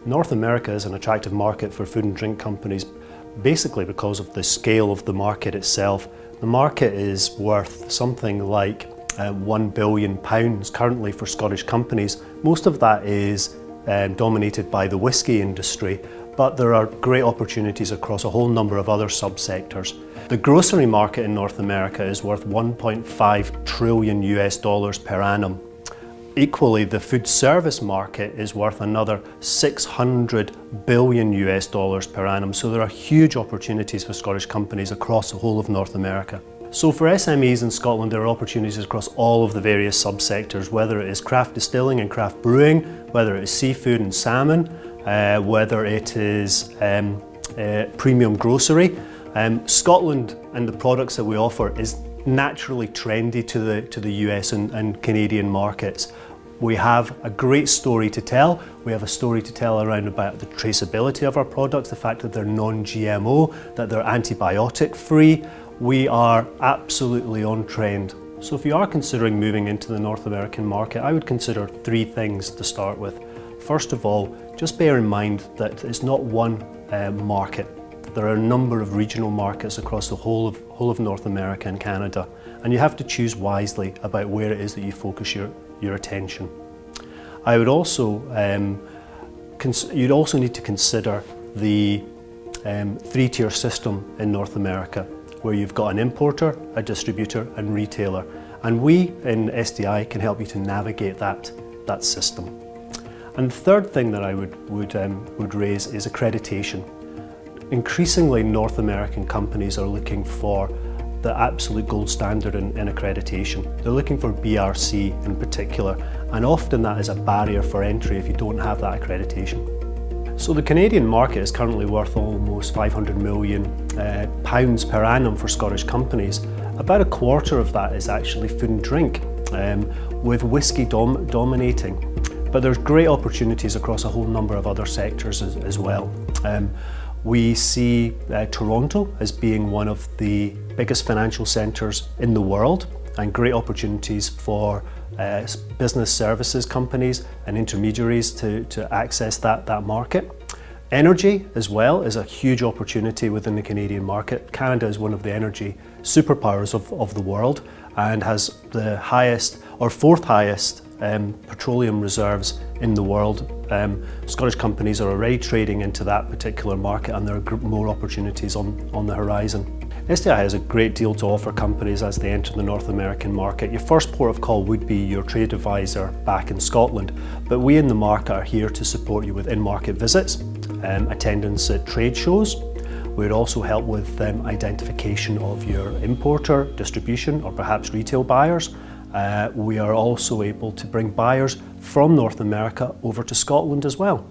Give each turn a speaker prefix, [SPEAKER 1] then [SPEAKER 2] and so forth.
[SPEAKER 1] North America is an attractive market for food and drink companies, basically because of the scale of the market itself. The market is worth something like £1 billion currently for Scottish companies. Most of that is dominated by the whisky industry, but there are great opportunities across a whole number of other subsectors. The grocery market in North America is worth $1.5 trillion per annum. Equally, the food service market is worth another $600 billion per annum. So there are huge opportunities for Scottish companies across the whole of North America. So for SMEs in Scotland, there are opportunities across all of the various subsectors, whether it is craft distilling and craft brewing, whether it is seafood and salmon, whether it is premium grocery. Scotland and the products that we offer is naturally trendy to the US and Canadian markets. We have a great story to tell. We have a story to tell around about the traceability of our products, the fact that they're non-GMO, that they're antibiotic free. We are absolutely on trend. So if you are considering moving into the North American market, I would consider three things to start with. First of all, just bear in mind that it's not one market. There are a number of regional markets across the whole of North America and Canada, and you have to choose wisely about where it is that you focus your attention. I would also, you'd also need to consider the three-tier system in North America, where you've got an importer, a distributor and retailer. And we in SDI can help you to navigate that system. And the third thing that I would raise is accreditation. Increasingly, North American companies are looking for the absolute gold standard in accreditation. They're looking for BRC in particular, and often that is a barrier for entry if you don't have that accreditation. So the Canadian market is currently worth almost £500 million per annum for Scottish companies. About a quarter of that is actually food and drink, with whisky dominating. But there's great opportunities across a whole number of other sectors as well. We see Toronto as being one of the biggest financial centres in the world, and great opportunities for business services companies and intermediaries to access that market. Energy as well is a huge opportunity within the Canadian market. Canada is one of the energy superpowers of the world and has the highest or fourth highest petroleum reserves in the world. Scottish companies are already trading into that particular market, and there are more opportunities on the horizon. SDI has a great deal to offer companies as they enter the North American market. Your first port of call would be your trade advisor back in Scotland, but we in the market are here to support you with in-market visits, attendance at trade shows. We'd also help with identification of your importer, distribution, or perhaps retail buyers. We are also able to bring buyers from North America over to Scotland as well.